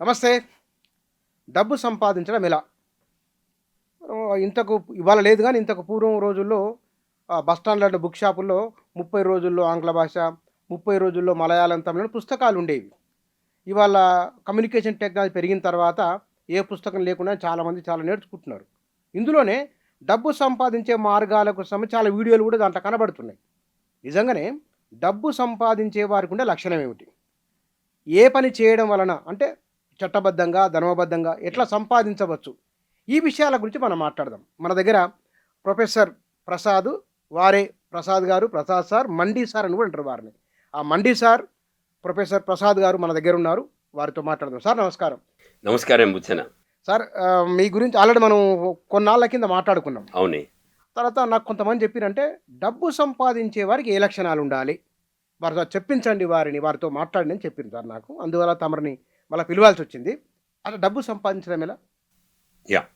నమస్తే. డబ్బు సంపాదించడం ఎలా? ఇంతకు ఇవాళ లేదు గానీ, ఇంతకు పూర్వం రోజుల్లో బస్ స్టాండ్‌లలో, బుక్ షాపుల్లో 30 రోజుల్లో ఆంగ్ల భాష, 30 రోజుల్లో మలయాళం, తమిళం పుస్తకాలుండేవి. ఇవాళ కమ్యూనికేషన్ టెక్నాలజీ పెరిగిన తర్వాత ఏ పుస్తకం లేకుండా చాలామంది చాలా నేర్చుకుంటున్నారు. ఇందులోనే డబ్బు సంపాదించే మార్గాలకు చాలా వీడియోలు గూడా దాంట్లో కనబడుతున్నాయి. నిజంగానే డబ్బు సంపాదించే వారికుండే లక్షణమేమిటి? ఏ పని చేయడం వలన అంటే చట్టబద్ధంగా, ధర్మబద్ధంగా ఎట్లా సంపాదించవచ్చు? ఈ విషయాల గురించి మనం మాట్లాడదాం. మన దగ్గర ప్రొఫెసర్ ప్రసాద్, వారే ప్రసాద్ గారు, ప్రసాద్ సార్, మండి సార్ అని కూడా అంటారు వారిని. ఆ మండి సార్, ప్రొఫెసర్ ప్రసాద్ గారు మన దగ్గర ఉన్నారు. వారితో మాట్లాడదాం. సార్ నమస్కారం. నమస్కారం బుచ్చన. సార్ మీ గురించి ఆల్రెడీ మనం కొన్నాళ్ళ కింద మాట్లాడుకున్నాం. అవునే. తర్వాత నాకు కొంతమంది చెప్పిరంటే, డబ్బు సంపాదించే వారికి ఏ లక్షణాలుండాలి? వారితో చెప్పించండి వారిని, వారితో మాట్లాడండి అని చెప్పింది సార్ నాకు. అందువల్ల తమరిని మళ్ళా పిలవాల్సొచ్చింది. అలా డబ్బు సంపాదించడం ఎలా? యాహ్!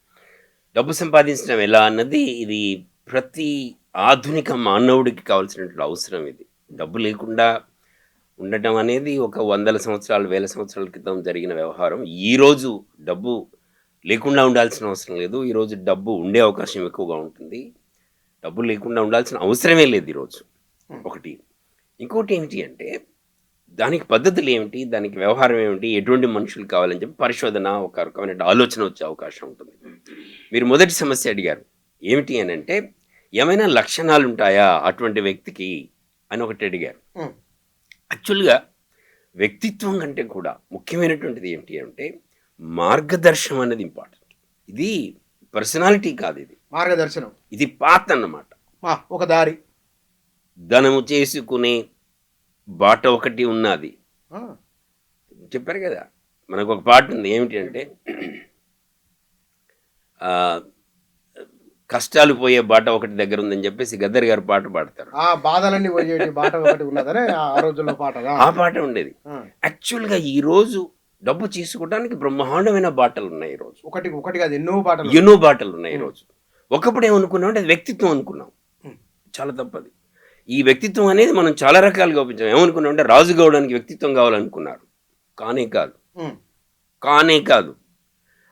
డబ్బు సంపాదించడం ఎలా అన్నది ఇది ప్రతి ఆధునిక మానవుడికి కావాల్సినటువంటి అవసరం ఇది. డబ్బు లేకుండా ఉండటం అనేది ఒక వందల సంవత్సరాలు, వేల సంవత్సరాల క్రితం జరిగిన వ్యవహారం. ఈరోజు డబ్బు లేకుండా ఉండాల్సిన అవసరం లేదు. ఈరోజు డబ్బు ఉండే అవకాశం ఎక్కువగా ఉంటుంది. డబ్బు లేకుండా ఉండాల్సిన అవసరమే లేదు ఈరోజు. ఒకటి. ఇంకోటి ఏమిటి అంటే దానికి పద్ధతులు ఏమిటి, దానికి వ్యవహారం ఏమిటి, ఎటువంటి మనుషులు కావాలని చెప్పి పరిశోధన, ఒక రకమైన ఆలోచన వచ్చే అవకాశం ఉంటుంది. మీరు మొదటి సమస్య అడిగారు. ఏమిటి అని అంటే, ఏమైనా లక్షణాలు ఉంటాయా అటువంటి వ్యక్తికి అని ఒకటి అడిగారు. యాక్చువల్గా వ్యక్తిత్వం కంటే కూడా ముఖ్యమైనటువంటిది ఏమిటి అంటే మార్గదర్శనం అనేది ఇంపార్టెంట్. ఇది పర్సనాలిటీ కాదు, ఇది మార్గదర్శనం. ఇది పాత్ అన్నమాట. ఒక దారి. ధనము చేసుకునే బాట ఒకటి ఉన్నది. చెప్పారు కదా, మనకు ఒక పాట ఉంది. ఏమిటి అంటే కష్టాలు పోయే బాట ఒకటి దగ్గర ఉందని చెప్పేసి గద్దర్ గారు పాట పాడతారు. బాధలన్నీ పోయేటి బాట ఒకటి ఉన్నదనే ఆ రోజుల్లో పాట. ఆ పాట ఉండేది. యాక్చువల్గా ఈ రోజు డబ్బు చేసుకోవడానికి బ్రహ్మాండమైన బాటలు ఉన్నాయి. ఈరోజు ఒకటి కాదు, ఎన్నో బాటలు ఉన్నాయి. ఈరోజు ఒకప్పుడు ఏమనుకున్నాం అంటే అది వ్యక్తిత్వం అనుకున్నాం. చాలా తప్పది. ఈ వ్యక్తిత్వం అనేది మనం చాలా రకాలుగా ఒప్పించాం. ఏమనుకున్నాం అంటే రాజు కావడానికి వ్యక్తిత్వం కావాలనుకున్నారు. కానే కాదు.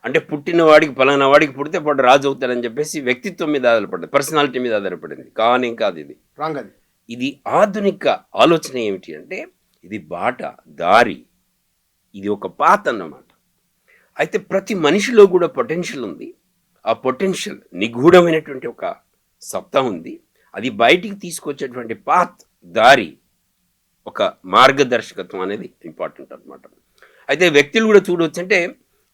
అంటే పుట్టిన వాడికి ఫలానా వాడికి పుడితే పాటు రాజు అవుతాడని చెప్పేసి వ్యక్తిత్వం మీద ఆధారపడింది, పర్సనాలిటీ మీద ఆధారపడింది. కానీ కాదు, ఇది రాంగ్. ఇది ఆధునిక ఆలోచన ఏమిటి అంటే ఇది బాట, దారి, ఇది ఒక పాత్ అన్నమాట. అయితే ప్రతి మనిషిలో కూడా పొటెన్షియల్ ఉంది. ఆ పొటెన్షియల్ నిగూఢమైనటువంటి ఒక సత్తా ఉంది. అది బయటికి తీసుకొచ్చేటువంటి పాత్, దారి, ఒక మార్గదర్శకత్వం అనేది ఇంపార్టెంట్ అనమాట. అయితే వ్యక్తులు కూడా చూడవచ్చు. అంటే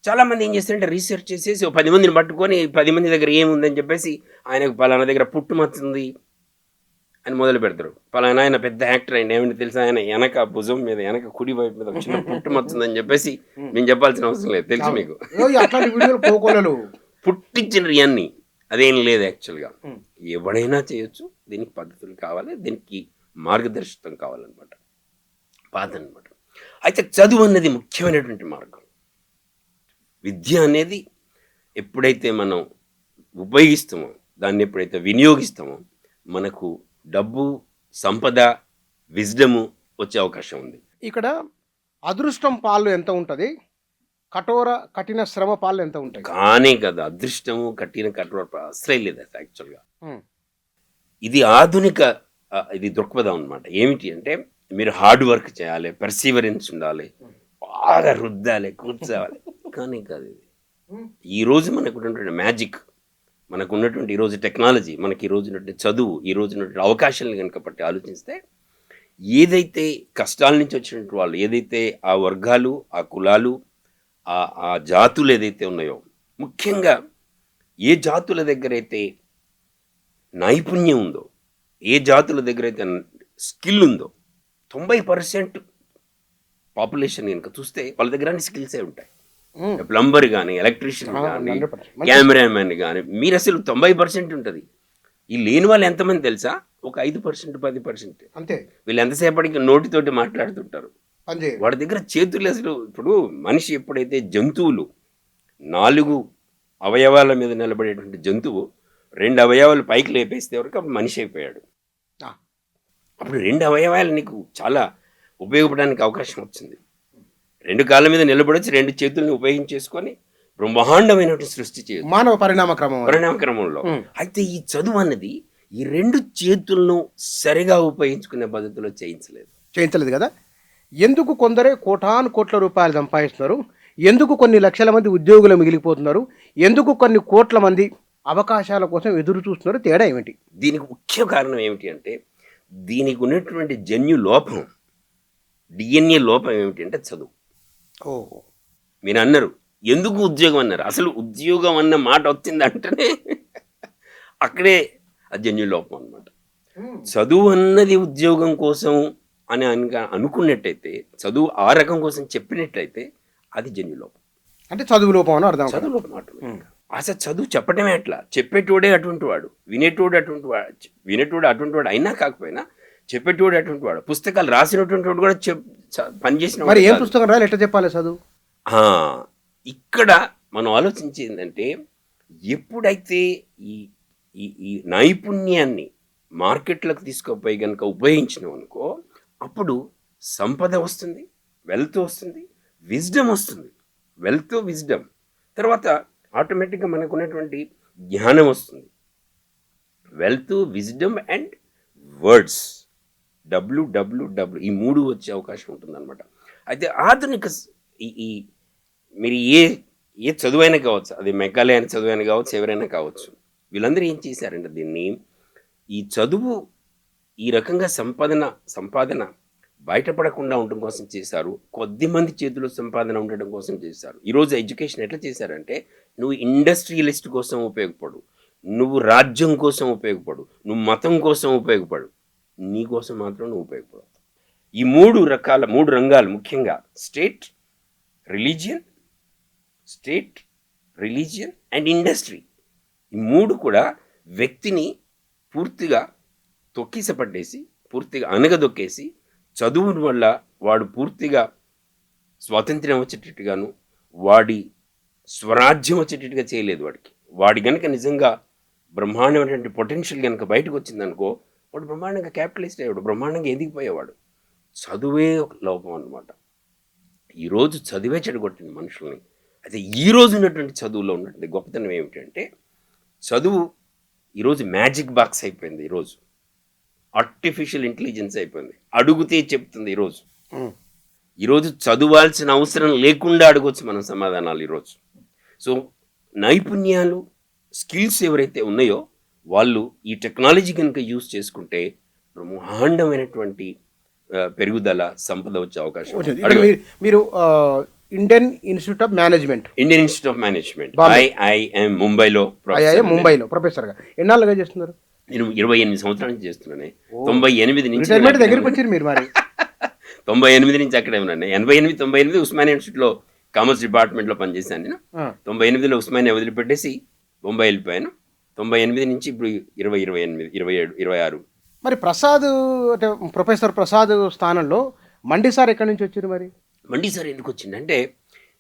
చాలామంది ఏం చేస్తారంటే రీసెర్చ్ చేసేసి 10 మందిని పట్టుకొని 10 మంది దగ్గర ఏముందని చెప్పేసి ఆయనకు పలానా దగ్గర పుట్టుమచ్చుంది అని మొదలు పెడతారు. పలానా ఆయన పెద్ద యాక్టర్, ఆయన ఏమిటి తెలుసా, ఆయన వెనక భుజం మీద, వెనక కుడి వైపు మీద చిన్న పుట్టుమచ్చుందని చెప్పేసి మేము చెప్పాల్సిన అవసరం లేదు, తెలుసు మీకు. పుట్టించిన అన్ని అదేం లేదు. యాక్చువల్గా ఎవడైనా చేయొచ్చు. దీనికి పద్ధతులు కావాలి, దీనికి మార్గదర్శకత్వం కావాలన్నమాట. పాత అనమాట. అయితే చదువు అన్నది ముఖ్యమైనటువంటి మార్గం. విద్య అనేది ఎప్పుడైతే మనం ఉపయోగిస్తామో, దాన్ని ఎప్పుడైతే వినియోగిస్తామో మనకు డబ్బు, సంపద, విజ్డము వచ్చే అవకాశం ఉంది. ఇక్కడ అదృష్టం పాలు ఎంత ఉంటుంది, కఠిన శ్రమ పాలు ఎంత ఉంటాయి? కానే కదా, అదృష్టము కఠోర అసలే లేదు యాక్చువల్గా. ఇది ఆధునిక ఇది దృక్పథం అనమాట. ఏమిటి అంటే మీరు హార్డ్ వర్క్ చేయాలి, పర్సీవరెన్స్ ఉండాలి, బాగా రుద్దాలి, కూర్చోవాలి. కానీ కాదు ఇది. ఈరోజు మనకు ఉన్నటువంటి మ్యాజిక్, మనకు ఉన్నటువంటి ఈరోజు టెక్నాలజీ, మనకి ఈరోజు ఉన్నటువంటి చదువు, ఈరోజు ఉన్నటువంటి అవకాశాలను కనుక పట్టి ఆలోచిస్తే ఏదైతే కష్టాల నుంచి వచ్చినటువంటి వాళ్ళు, ఏదైతే ఆ వర్గాలు, ఆ కులాలు, ఆ జాతులు ఏదైతే ఉన్నాయో, ముఖ్యంగా ఏ జాతుల దగ్గర అయితే నైపుణ్యం ఉందో, ఏ జాతుల దగ్గర అయితే స్కిల్ ఉందో, 90% పాపులేషన్ కనుక చూస్తే వాళ్ళ దగ్గర అన్ని స్కిల్సే ఉంటాయి. ప్లంబర్ కానీ, ఎలక్ట్రీషియన్ కానీ, కెమెరామెన్ కానీ, మీరు అసలు 90% ఉంటుంది. ఈ లేని వాళ్ళు ఎంతమంది తెలుసా? ఒక 5%, 10% అంతే. వీళ్ళు ఎంతసేపటికి నోటితోటి మాట్లాడుతుంటారు. వాడి దగ్గర చేతులు అసలు, ఇప్పుడు మనిషి ఎప్పుడైతే జంతువులు 4 అవయవాల మీద నిలబడేటువంటి జంతువు 2 అవయవాలు పైకి లేపేస్తే వరకు అప్పుడు మనిషి అయిపోయాడు. అప్పుడు 2 అవయవాలు నీకు చాలా ఉపయోగపడడానికి అవకాశం వచ్చింది. 2 కాళ్ళ మీద నిలబడొచ్చి 2 చేతుల్ని ఉపయోగించేసుకొని బ్రహ్మాండమైనటువంటి సృష్టి చేయొచ్చు మానవ పరిణామ క్రమం అది. పరిణామ క్రమంలో. అయితే ఈ చదువు అన్నది ఈ 2 చేతులను సరిగా ఉపయోగించుకునే పద్ధతిలో చేయించలేదు. చేయించలేదు కదా. ఎందుకు కొందరే కోటాను కోట్ల రూపాయలు సంపాదిస్తున్నారు, ఎందుకు కొన్ని లక్షల మంది ఉద్యోగులు మిగిలిపోతున్నారు, ఎందుకు కొన్ని కోట్ల మంది అవకాశాల కోసం ఎదురు చూస్తున్నారు, తేడా ఏమిటి? దీనికి ముఖ్య కారణం ఏమిటి అంటే దీనికి ఉన్నటువంటి జన్యు లోపం, డిఎన్ఏ లోపం ఏమిటి అంటే చదువు. ఓ మీరు అన్నారు ఎందుకు ఉద్యోగం అన్నారు, అసలు ఉద్యోగం అన్న మాట వచ్చిందంటేనే అక్కడే ఆ జన్యు లోపం అన్నమాట. చదువు అన్నది ఉద్యోగం కోసం అని అనుకున్నట్టయితే, చదువు ఆ రకం కోసం చెప్పినట్లయితే అది జన్యు లోపం, అంటే చదువు లోపం అని అర్థం. చదువు లోపం మాట. అసలు చదువు చెప్పడమే అట్లా, చెప్పేటోడే అటువంటి వాడు, వినేటోడు అటువంటి వాడు అయినా కాకపోయినా చెప్పేటోడు అటువంటి వాడు, పుస్తకాలు రాసినటువంటి వాడు కూడా పనిచేసిన. మరి ఏం పుస్తకం రాయాలి, ఎట్లా చెప్పాలి చదువు? ఇక్కడ మనం ఆలోచించేది ఏంటంటే ఎప్పుడైతే ఈ ఈ నైపుణ్యాన్ని మార్కెట్లకు తీసుకుపోయి కనుక ఉపయోగించినాం అనుకో, అప్పుడు సంపద వస్తుంది, వెల్త్ వస్తుంది, విజ్డమ్ వస్తుంది. వెల్త్, విజ్డమ్ తర్వాత ఆటోమేటిక్గా మనకు ఉన్నటువంటి జ్ఞానం వస్తుంది. Wealth, wisdom and words, WWW, ఈ 3 వచ్చే అవకాశం ఉంటుందన్నమాట. అయితే ఆధునిక ఈ మీరు ఏ చదువైనా కావచ్చు, అది మెకాలే అని చదువైనా కావచ్చు, ఎవరైనా కావచ్చు, వీళ్ళందరూ ఏం చేశారంటే దీన్ని, ఈ చదువు ఈ రకంగా సంపాదన బయటపడకుండా ఉండడం కోసం చేశారు. కొద్దిమంది చేతిలో సంపాదన ఉండడం కోసం చేశారు. ఈరోజు ఎడ్యుకేషన్ ఎట్లా చేశారంటే, నువ్వు ఇండస్ట్రియలిస్ట్ కోసం ఉపయోగపడు, నువ్వు రాజ్యం కోసం ఉపయోగపడు, నువ్వు మతం కోసం ఉపయోగపడు, నీ కోసం మాత్రం నువ్వు ఉపయోగపడవు. ఈ 3 రంగాలు ముఖ్యంగా స్టేట్, రిలీజియన్ అండ్ ఇండస్ట్రీ, ఈ 3 కూడా వ్యక్తిని పూర్తిగా తొక్కిసపట్టేసి, పూర్తిగా అనగదొక్కేసి, చదువు వల్ల వాడు పూర్తిగా స్వాతంత్ర్యం వచ్చేటట్టుగాను, వాడి స్వరాజ్యం వచ్చేటట్టుగా చేయలేదు. వాడి కనుక నిజంగా బ్రహ్మాండమైనటువంటి పొటెన్షియల్ కనుక బయటకు వచ్చిందనుకో, వాడు బ్రహ్మాండంగా క్యాపిటలిస్ట్ అయ్యాడు, బ్రహ్మాండంగా ఎదిగిపోయేవాడు. చదువే ఒక లోపం అన్నమాట. ఈరోజు చదివే చెడగొట్టింది మనుషుల్ని. అయితే ఈరోజు ఉన్నటువంటి చదువులో ఉన్నటువంటి గొప్పతనం ఏమిటంటే, చదువు ఈరోజు మ్యాజిక్ బాక్స్ అయిపోయింది. ఈరోజు ఆర్టిఫిషియల్ ఇంటెలిజెన్స్ అయిపోయింది, అడుగుతే చెప్తుంది. ఈరోజు చదవాల్సిన అవసరం లేకుండా అడగొచ్చు మనం సమాధానాలు ఈరోజు. సో నైపుణ్యాలు, స్కిల్స్ ఎవరైతే ఉన్నాయో వాళ్ళు ఈ టెక్నాలజీ కనుక యూజ్ చేసుకుంటే బ్రహ్మాండమైనటువంటి పెరుగుదల, సంపద వచ్చే అవకాశం. మీరు Indian institute of management IIM ముంబైలో ప్రొఫెసర్గా ఎన్నాళ్ళుగా చేస్తున్నారు? నేను 28 సంవత్సరాల నుంచి చేస్తున్నాను. 98 నుంచి దగ్గరికి వచ్చారు మీరు. మరి 98 నుంచి అక్కడే ఉన్నాను. 88 ఉస్మానియా ఇన్స్టిట్యూట్లో కామర్స్ డిపార్ట్మెంట్లో పనిచేశాను నేను. 98లో ఉస్మానియా వదిలిపెట్టేసి బొంబాయి వెళ్ళిపోయాను. 98 నుంచి ఇప్పుడు 28, 27, 26. మరి ప్రసాద్ అంటే ప్రొఫెసర్ ప్రసాద్ స్థానంలో మండి సార్ ఎక్కడి నుంచి వచ్చారు? మరి మండి సార్ ఎందుకు వచ్చిందంటే,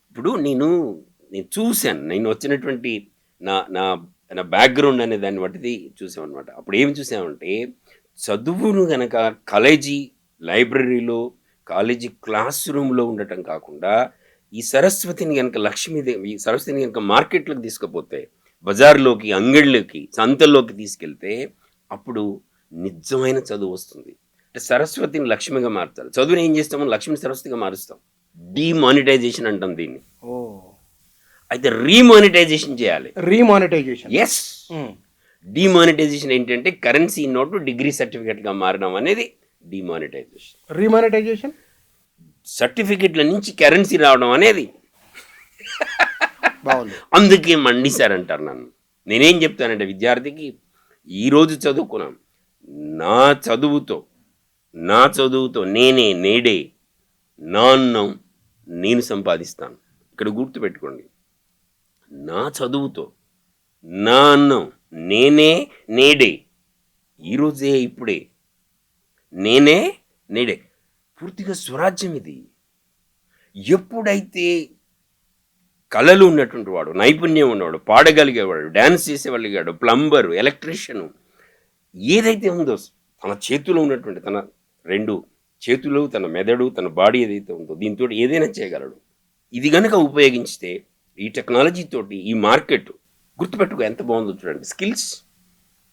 ఇప్పుడు నేను చూశాను, నేను వచ్చినటువంటి నా బ్యాక్గ్రౌండ్ అనే దాన్ని బట్టి చూసామన్నమాట. అప్పుడు ఏమి చూసామంటే, చదువును కనుక కాలేజీ లైబ్రరీలో, కాలేజీ క్లాస్ రూమ్లో ఉండటం కాకుండా, ఈ సరస్వతిని కనుక లక్ష్మీదేవి సరస్వతిని కనుక మార్కెట్లోకి తీసుకుపోతే, బజార్లోకి, అంగళ్ళలోకి, సంతల్లోకి తీసుకెళ్తే అప్పుడు నిజమైన చదువు వస్తుంది. అంటే సరస్వతిని లక్ష్మిగా మార్చాలి. చదువుని ఏం చేస్తామో లక్ష్మిని సరస్వతిగా మారుస్తాం. డిమానిటైజేషన్ అంటాం దీన్ని. అయితే రీమానిటైజేషన్ చేయాలి. ఎస్, డిమానిటైజేషన్ ఏంటంటే కరెన్సీ నోటు డిగ్రీ సర్టిఫికెట్గా మారడం అనేది డిమానిటైజేషన్. రీమానిటైజేషన్ సర్టిఫికెట్ల నుంచి కరెన్సీ రావడం అనేది. అందుకే మండి సార్ అంటారు నన్ను. నేనేం చెప్తానంటే విద్యార్థికి, ఈరోజు చదువుకున్నాను, నా చదువుతో నేడే నా అన్నం నేను సంపాదిస్తాను. ఇక్కడ గుర్తుపెట్టుకోండి, నా చదువుతో నా అన్నం నేడే, ఈరోజే, ఇప్పుడే, నేడే పూర్తిగా స్వరాజ్యం ఇది. ఎప్పుడైతే కళలు ఉన్నటువంటి వాడు, నైపుణ్యం ఉన్నవాడు, పాడగలిగేవాడు, డ్యాన్స్ చేసేవాడు, ప్లంబరు, ఎలక్ట్రీషియను, ఏదైతే ఉందో తన చేతిలో ఉన్నటువంటి తన 2 చేతులు, తన మెదడు, తన బాడీ ఏదైతే ఉందో దీంతో ఏదైనా చేయగలడు. ఇది కనుక ఉపయోగించితే ఈ టెక్నాలజీ తోటి ఈ మార్కెట్ గుర్తుపెట్టుకో ఎంత బాగుందో చూడండి. Skills,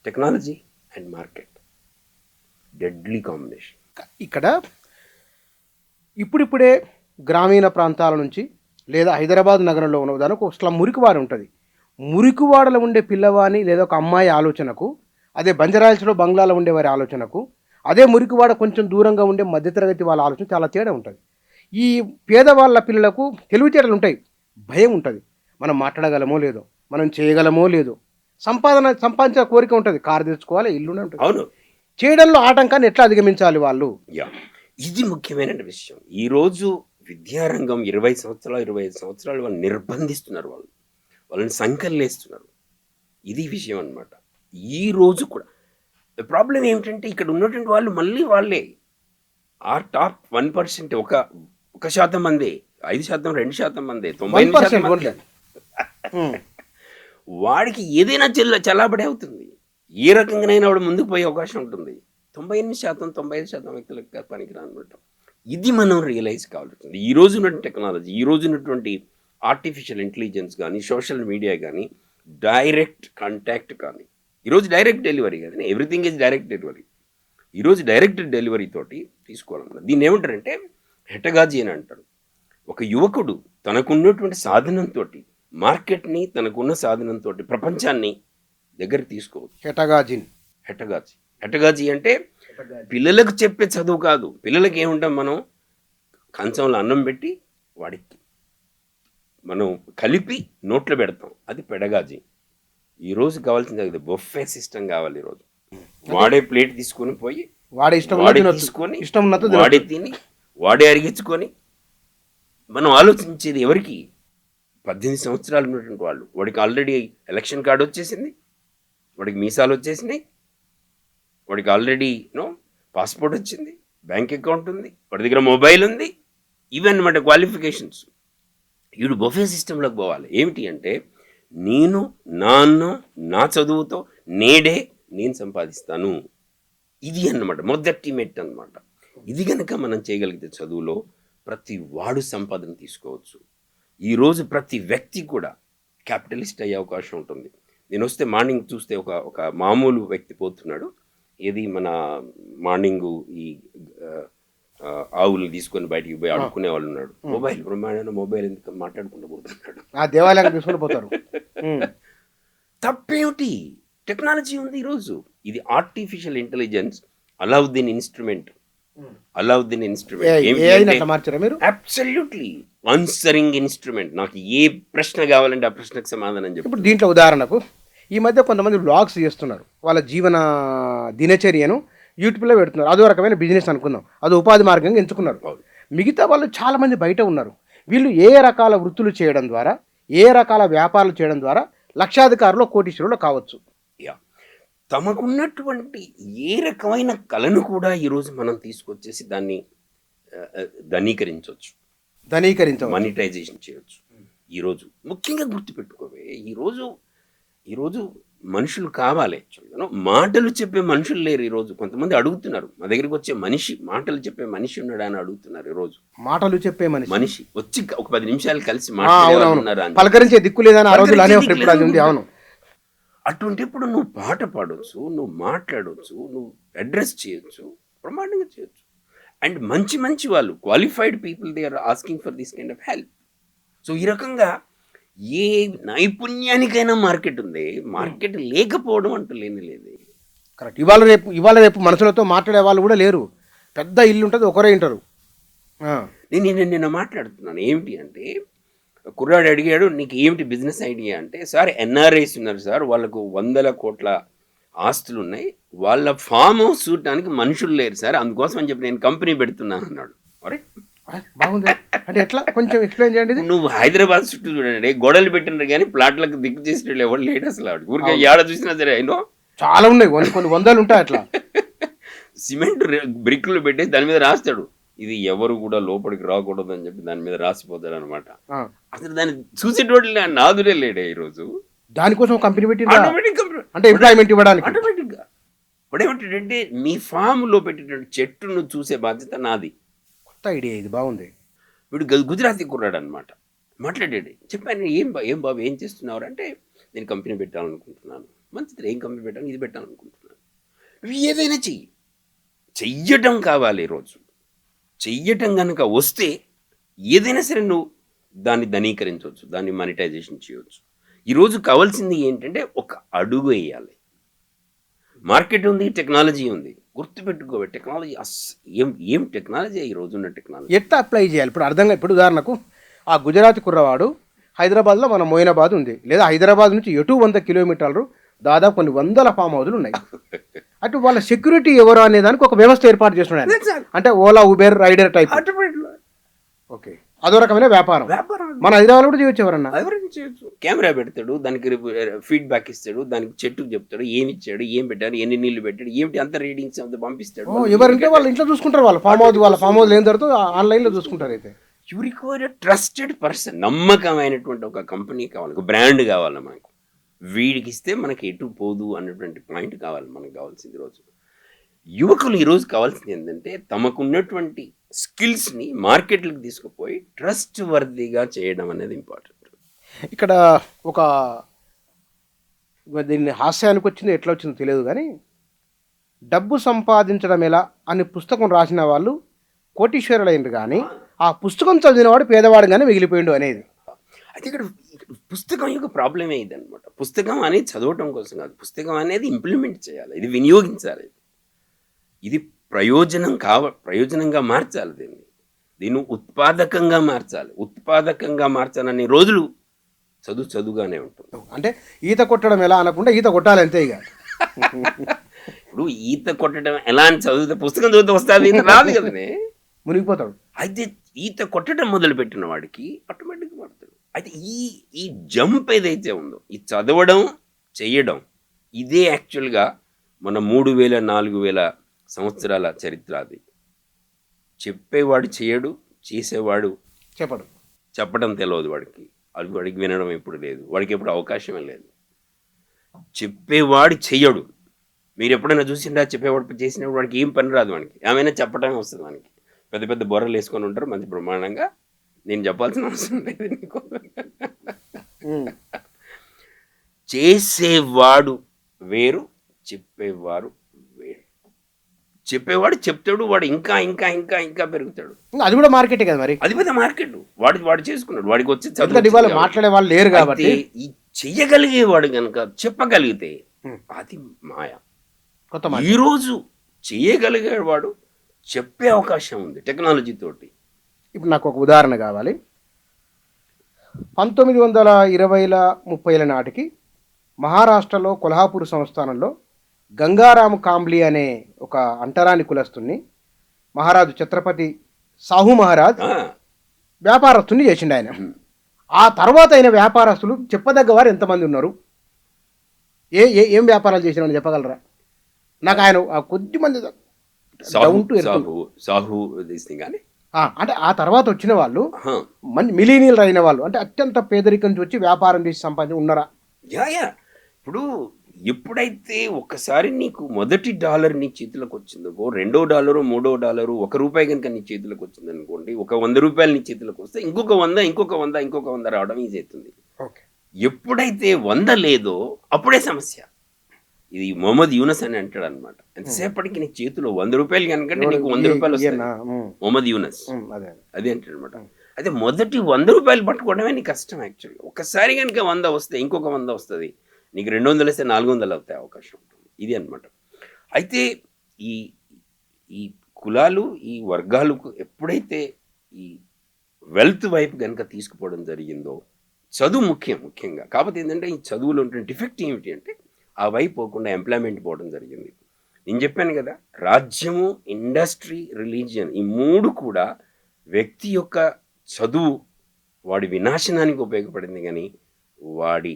technology and market, deadly combination. ఇక్కడ ఇప్పుడిప్పుడే గ్రామీణ ప్రాంతాల నుంచి లేదా హైదరాబాద్ నగరంలో ఉన్న దానికి ఒక స్లమ్ మురికివాడ ఉంటుంది. మురికివాడలో ఉండే పిల్లవాని లేదా ఒక అమ్మాయి ఆలోచనకు, అదే బంజారాహిల్స్లో బంగ్లాలో ఉండే వారి ఆలోచనకు, అదే మురికివాడ కొంచెం దూరంగా ఉండే మధ్యతరగతి వాళ్ళ ఆలోచన చాలా తేడా ఉంటుంది. ఈ పేదవాళ్ళ పిల్లలకు తెలివితేటలు ఉంటాయి, భయం ఉంటుంది. మనం మాట్లాడగలమో లేదో, మనం చేయగలమో లేదో, సంపాదించిన కోరిక ఉంటుంది, కారు తెచ్చుకోవాలి, ఇల్లునే ఉంటుంది. అవును, చేయడంలో ఆటంకాన్ని ఎట్లా అధిగమించాలి వాళ్ళు? ఇది ముఖ్యమైన విషయం. ఈరోజు విద్యారంగం 20 సంవత్సరాలు 25 సంవత్సరాలు వాళ్ళు నిర్బంధిస్తున్నారు, వాళ్ళని సంకల్లేస్తున్నారు. ఇది విషయం అన్నమాట. ఈ రోజు కూడా ప్రాబ్లం ఏమిటంటే ఇక్కడ ఉన్నటువంటి వాళ్ళు మళ్ళీ వాళ్ళే ఆ టాప్ 1%, ఒక శాతం మంది, 5%, 2% మంది, 90% వాడికి ఏదైనా చలాబడి అవుతుంది. ఏ రకంగానైనా వాడు ముందుకు పోయే అవకాశం ఉంటుంది. 98%, 95% వ్యక్తులకు పనికిరానమాట. ఇది మనం రియలైజ్ కావాల్సింది. ఈ రోజు ఉన్నటువంటి టెక్నాలజీ, ఈ రోజు ఉన్నటువంటి ఆర్టిఫిషియల్ ఇంటెలిజెన్స్ కానీ, సోషల్ మీడియా కానీ, డైరెక్ట్ కాంటాక్ట్ కానీ, ఈరోజు డైరెక్ట్ డెలివరీ కదండి, ఎవ్రీథింగ్ ఈజ్ డైరెక్ట్ డెలివరీ. ఈరోజు డైరెక్ట్ డెలివరీ తోటి తీసుకోవాలన్నమాట. దీన్ని ఏమంటారంటే హెటగాజీ అని అంటారు. ఒక యువకుడు తనకున్నటువంటి సాధనంతో మార్కెట్ని, తనకున్న సాధనంతో ప్రపంచాన్ని దగ్గర తీసుకోవచ్చు. హెటగాజీ అంటే పిల్లలకు చెప్పే చదువు కాదు. పిల్లలకి ఏముంటాం, మనం కంచంలో అన్నం పెట్టి వాడికి మనం కలిపి నోట్లో పెడతాం, అది పెడగాజీ. ఈరోజు కావాల్సింది అది బొఫే సిస్టమ్ కావాలి. ఈరోజు వాడే ప్లేట్ తీసుకొని పోయి వాడే తీసుకొని వాడే తిని వాడే అరిగించుకొని, మనం ఆలోచించేది ఎవరికి? 18 సంవత్సరాలు ఉన్నటువంటి వాళ్ళు. వాడికి ఆల్రెడీ ఎలక్షన్ కార్డు వచ్చేసింది, వాడికి మీసాలు వచ్చేసినాయి, వాడికి ఆల్రెడీ పాస్పోర్ట్ వచ్చింది, బ్యాంక్ అకౌంట్ ఉంది, వాడి దగ్గర మొబైల్ ఉంది. ఇవన్నమాట క్వాలిఫికేషన్స్. వీడు బొఫే సిస్టంలోకి పోవాలి. ఏమిటి అంటే నా చదువుతో నేడే నేను సంపాదిస్తాను, ఇది అన్నమాట మొదటి మెట్ అన్నమాట. ఇది కనుక మనం చేయగలిగితే చదువులో ప్రతి వాడు సంపాదన తీసుకోవచ్చు. ఈరోజు ప్రతి వ్యక్తి కూడా క్యాపిటలిస్ట్ అయ్యే అవకాశం ఉంటుంది. నేను వస్తే మార్నింగ్ చూస్తే ఒక మామూలు వ్యక్తి పోతున్నాడు, ఏది మన మార్నింగ్ ఈ ఆవులు తీసుకొని బయటికి పోయి ఆడుకునే వాళ్ళు ఉన్నాడు. మొబైల్ బ్రహ్మాండ మొబైల్ ఎందుకు మాట్లాడుకుంటూ పోతున్నాడు, ఆ దేవాలయానికి తీసుకొని పోతారు. తప్పేమిటి? టెక్నాలజీ ఉంది ఈరోజు. ఇది artificial intelligence, అలౌద్దీన్ instrument. Absolutely answering instrument. నాకు ఏ ప్రశ్న కావాలంటే ఆ ప్రశ్నకు సమాధానం చెప్పు. ఇప్పుడు దీంట్లో ఉదాహరణకు ఈ మధ్య కొంతమంది వ్లాగ్స్ చేస్తున్నారు, వాళ్ళ జీవన దినచర్యను యూట్యూబ్లో పెడుతున్నారు. అదో రకమైన బిజినెస్ అనుకుందాం, అది ఉపాధి మార్గంగా ఎంచుకున్నారు. మిగతా వాళ్ళు చాలామంది బయట ఉన్నారు. వీళ్ళు ఏ రకాల వృత్తులు చేయడం ద్వారా, ఏ రకాల వ్యాపారాలు చేయడం ద్వారా లక్షాధికారులు, కోటీశ్వరులు కావచ్చు. తమకున్నటువంటి ఏ రకమైన కళను కూడా ఈరోజు మనం తీసుకొచ్చేసి దాన్ని ధనీకరించవచ్చు, మానిటైజేషన్ చేయవచ్చు. ఈరోజు ముఖ్యంగా గుర్తుపెట్టుకోవే, ఈరోజు మనుషులు కావాలి. మాటలు చెప్పే మనుషులు లేరు ఈరోజు. కొంతమంది అడుగుతున్నారు, మా దగ్గరికి వచ్చే మాటలు చెప్పే మనిషి ఉన్నాడా అని అడుగుతున్నారు. ఈరోజు మాటలు చెప్పే మనిషి వచ్చి ఒక 10 నిమిషాలు కలిసి మాట్లాడుతున్నారా, పలకరించే దిక్కు లేదని అవును. అటువంటిప్పుడు నువ్వు పాట పాడవచ్చు, నువ్వు మాట్లాడవచ్చు, నువ్వు అడ్రస్ చేయొచ్చు, ప్రమాణంగా చేయొచ్చు. అండ్ మంచి వాళ్ళు qualified people they are asking for this kind of help. So ఈ రకంగా ఏ నైపుణ్యానికైనా మార్కెట్ ఉంది. మార్కెట్ లేకపోవడం అంటూ లేదు. కరెక్ట్. ఇవాళ రేపు మనుషులతో మాట్లాడే వాళ్ళు కూడా లేరు. పెద్ద ఇల్లు ఉంటుంది, ఒకరే ఉంటారు. నేను మాట్లాడుతున్నాను ఏమిటి అంటే, కుర్రాడు అడిగాడు, నీకు ఏమిటి బిజినెస్ ఐడియా అంటే, సార్ ఎన్ఆర్ఐస్ ఉన్నారు సార్, వాళ్ళకు 100 కోట్ల ఆస్తులు ఉన్నాయి, వాళ్ళ ఫామ్ హౌస్ చూడటానికి మనుషులు లేరు సార్, అందుకోసం అని చెప్పి నేను కంపెనీ పెడుతున్నాను అన్నాడు. అరే బాగుంది అంటే ఎట్లా, కొంచెం ఎక్స్ప్లెయిన్ చేయండి. నువ్వు హైదరాబాద్ చుట్టూ చూడండి, గొడవలు పెట్టినారు కానీ ప్లాట్లకు దిక్కు చేసేటప్పుడు ఎవరు లేడు అసలు. ఆవిడ ఊరికే ఏడ చూసినా సరే అయినో చాలా ఉన్నాయి, కొన్ని వందలు ఉంటాయి. అట్లా సిమెంట్ బ్రిక్లు పెట్టేసి దాని మీద రాస్తాడు, ఇది ఎవరు కూడా లోపలికి రాకూడదు అని చెప్పి దాని మీద రాసిపోతాడు అనమాట. అసలు దాన్ని చూసేటోడు నాదుడే లేడే ఈరోజు. దానికోసం కంపెనీ పెట్టి అంటే ఎంప్లాయ్మెంట్ ఇవ్వడానికి ఆటోమేటిక్గా వాడు ఏమంటాడంటే మీ ఫామ్లో పెట్టేటువంటి చెట్టును చూసే బాధ్యత నాది. కొత్త ఐడియా ఇది, బాగుంది. వీడు గుజరాతీ కుర్రాడు అనమాట. మాట్లాడాడు. చెప్పాను, ఏం బాబు ఏం చేస్తున్నారు అంటే, నేను కంపెనీ పెట్టాలనుకుంటున్నాను. మంచిది, ఏం కంపెనీ పెట్టాను, ఇది పెట్టాలనుకుంటున్నాను. నువ్వు ఏదైనా చెయ్యటం కావాలి. ఈరోజు చెయ్యటం కనుక వస్తే ఏదైనా సరే నువ్వు దాన్ని ధనీకరించవచ్చు, దాన్ని మానిటైజేషన్ చేయవచ్చు. ఈరోజు కావాల్సింది ఏంటంటే ఒక అడుగు వేయాలి. మార్కెట్ ఉంది, టెక్నాలజీ ఉంది. గుర్తుపెట్టుకో, టెక్నాలజీ ఏం టెక్నాలజీ ఈ రోజున్న టెక్నాలజీ. ఎట్లా అప్లై చేయాలి ఇప్పుడు అర్థంగా? ఇప్పుడు ఉదాహరణకు ఆ గుజరాతీ కుర్రవాడు హైదరాబాద్లో మన మోయినాబాద్ ఉంది, లేదా హైదరాబాద్ నుంచి ఎటు 100 కిలోమీటర్లు, దాదాపు కొన్ని వందల ఫామ్ హౌజులు ఉన్నాయి. అటు వాళ్ళ సెక్యూరిటీ ఎవరు అనే దానికి ఒక వ్యవస్థ ఏర్పాటు చేస్తున్నాడు ఆయన. అంటే Ola, Uber, rider type. Okay, అదో రకమైన వ్యాపారం. మన హైదరాబాద్ కూడా చేయొచ్చు. ఎవరన్నా చేయొచ్చు. కెమెరా పెడతాడు, దానికి ఫీడ్బ్యాక్ ఇస్తాడు, దానికి చెట్టుకు చెప్తాడు ఏమి ఇచ్చాడు, ఏం పెట్టాడు, ఎన్ని నీళ్లు పెట్టాడు, ఏమిటి అంత రీడింగ్స్ అంత పంపిస్తాడు. ఎవరంటే వాళ్ళు ఇంట్లో చూసుకుంటారు. వాళ్ళ ఫామ్ హౌస్ ఏం జరుగుతుందో ఆన్లైన్లో చూసుకుంటారు. అయితే యూ రిక్వైర్ ట్రస్టెడ్ పర్సన్, నమ్మకమైనటువంటి ఒక కంపెనీ కావాలి, ఒక బ్రాండ్ కావాలి మనకు. వీడికి ఇస్తే మనకి ఎటు పోదు అన్నటువంటి పాయింట్ కావాలి మనకు కావాల్సింది. రోజు యువకులు ఈరోజు కావాల్సింది ఏంటంటే తమకున్నటువంటి స్కిల్స్ని మార్కెట్లకు తీసుకుపోయి ట్రస్ట్ వర్తీగా చేయడం అనేది ఇంపార్టెంట్. ఇక్కడ ఒక దీన్ని హాస్యానికి వచ్చిందో ఎట్లా వచ్చిందో తెలియదు కానీ, డబ్బు సంపాదించడం ఎలా అనే పుస్తకం రాసిన వాళ్ళు కోటీశ్వరులైనరు, కానీ ఆ పుస్తకం చదివినవాడు పేదవాడుగానే మిగిలిపోయిండు అనేది. అయితే ఇక్కడ పుస్తకం యొక్క ప్రాబ్లమే ఇది అనమాట. పుస్తకం అనేది చదవటం కోసం కాదు, పుస్తకం అనేది ఇంప్లిమెంట్ చేయాలి, ఇది వినియోగించాలి, ఇది ప్రయోజనంగా మార్చాలి, దీన్ని ఉత్పాదకంగా మార్చాలి. ఉత్పాదకంగా మార్చాలనే రోజులు చదువుగానే ఉంటుంది. అంటే ఈత కొట్టడం ఎలా అనకుండా ఈత కొట్టాలి అంతే. ఇక ఇప్పుడు ఈత కొట్టడం ఎలా అని చదివితే పుస్తకం చదివితే వస్తుంది, రాదు కదనే, మునిగిపోతాడు. అయితే ఈత కొట్టడం మొదలుపెట్టిన వాడికి ఆటోమేటిక్గా పడతాడు. అయితే ఈ జంప్ ఏదైతే ఉందో, ఈ చదవడం చేయడం, ఇదే యాక్చువల్గా మన 3000-4000 సంవత్సరాల చరిత్ర. అది చెప్పేవాడు చేయడు, చేసేవాడు చెప్పడం తెలియదు వాడికి. వాడికి వినడం ఎప్పుడు లేదు, వాడికి ఎప్పుడు అవకాశమే లేదు. చెప్పేవాడు చెయ్యడు. మీరు ఎప్పుడైనా చూసిండా చెప్పేవాడు చేసినప్పుడు వాడికి ఏం పని రాదు, వాడికి ఏమైనా చెప్పడమే వస్తుంది. వానికి పెద్ద పెద్ద బొర్రలు వేసుకొని ఉంటారు మంచి బ్రహ్మాండంగా. నేను చెప్పాల్సిన అవసరం లేదు నీకు. చేసేవాడు వేరు, చెప్పేవారు వేరు. చెప్పేవాడు చెప్తాడు, వాడు ఇంకా ఇంకా ఇంకా ఇంకా పెరుగుతాడు. అది కూడా మార్కెటే కదా మరి, అది పెద్ద మార్కెట్. వాడు చేసుకున్నాడు, వాడికి వచ్చి మాట్లాడే వాళ్ళు లేరు కాబట్టి. ఈ చెయ్యగలిగేవాడు కనుక చెప్పగలిగితే అది మాయ. ఈరోజు చేయగలిగేవాడు చెప్పే అవకాశం ఉంది టెక్నాలజీ తోటి. ఇప్పుడు నాకు ఒక ఉదాహరణ కావాలి. 1920-30 నాటికి మహారాష్ట్రలో కొల్హాపూర్ సంస్థానంలో గంగారాము కాంబ్లీ అనే ఒక అంటరాని కులస్తుని మహారాజు ఛత్రపతి సాహు మహారాజ్ వ్యాపారస్తుని చేసిండు ఆయన. ఆ తర్వాత అయిన వ్యాపారస్తులు చెప్పదగ్గ వారు ఎంతమంది ఉన్నారు? ఏం వ్యాపారాలు చేసినామని చెప్పగలరా? నాకు ఆయన కొద్దిమంది అంటే ఆ తర్వాత వచ్చిన వాళ్ళు మిలీనియల్ అయిన వాళ్ళు, అంటే అత్యంత పేదరికం నుంచి వచ్చి వ్యాపారం చేసి సంపాదించి ఉన్నారా? ఇప్పుడు ఎప్పుడైతే ఒక్కసారి నీకు మొదటి డాలర్ నీ చేతులకు వచ్చిందో, $2, $3, ₹1 కనుక నీ చేతులకు వచ్చింది అనుకోండి, ఒక ₹100 నీ చేతులకు వస్తే ఇంకొక 100 రావడం ఈజీ అవుతుంది. ఎప్పుడైతే 100 లేదో అప్పుడే సమస్య. ఇది మొహమ్మద్ యూనస్ అని అంటాడు అనమాట. ఎంతసేపటికి నీ చేతిలో ₹100 కనుక నీకు ₹100 వస్తాయి. మొహమ్మద్ యూనస్ అదే అంటాడు అనమాట. అయితే మొదటి ₹100 పట్టుకోవడమే నీకు కష్టం యాక్చువల్గా. ఒకసారి కనుక 100 వస్తే ఇంకొక 100 వస్తుంది, నీకు 200 వస్తే 400 అవుతాయి అవకాశం ఉంటుంది. ఇది అనమాట. అయితే ఈ కులాలు, ఈ వర్గాలకు ఎప్పుడైతే ఈ వెల్త్ వైపు కనుక తీసుకుపోవడం జరిగిందో, చదువు ముఖ్యంగా. కాకపోతే ఏంటంటే ఈ చదువులో ఉంటున్న డిఫెక్ట్ ఏమిటి అంటే ఆ వైపు పోకుండా ఎంప్లాయ్మెంట్ పోవడం జరిగింది. నేను చెప్పాను కదా, రాజ్యము, ఇండస్ట్రీ, రిలీజియన్, ఈ 3 కూడా వ్యక్తి యొక్క చదువు వాడి వినాశనానికి ఉపయోగపడింది, కానీ వాడి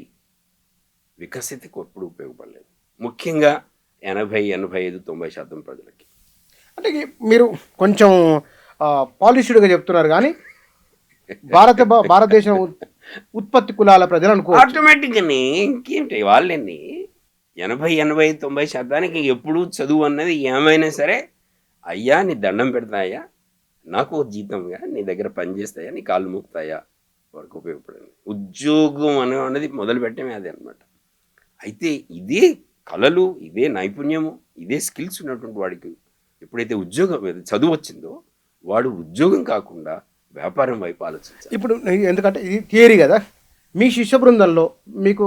వికసితకు ఎప్పుడు ఉపయోగపడలేదు. ముఖ్యంగా 80-85-90% ప్రజలకి. అంటే మీరు కొంచెం పాలిష్డ్గా చెప్తున్నారు, కానీ భారతదేశం ఉత్పత్తి కులాల ప్రజలు అనుకో ఆటోమేటిక్గానే ఇంకేంటి వాళ్ళని 80-90% ఎప్పుడూ చదువు అన్నది ఏమైనా సరే, అయ్యా నీ దండం పెడతాయా, నాకు ఓ జీతంగా నీ దగ్గర పని చేస్తాయా, నీ కాళ్ళు మోపుతాయా వరకు ఉపయోగపడింది. ఉద్యోగం అన్నది మొదలుపెట్టమే అదే అనమాట. అయితే ఇదే కళలు, ఇదే నైపుణ్యము, ఇదే స్కిల్స్ ఉన్నటువంటి వాడికి ఎప్పుడైతే ఉద్యోగం చదువు వచ్చిందో వాడు ఉద్యోగం కాకుండా వ్యాపారం వైపు ఆలోచించాలి. ఇప్పుడు ఎందుకంటే ఇది థియరీ కదా, మీ శిష్య బృందంలో మీకు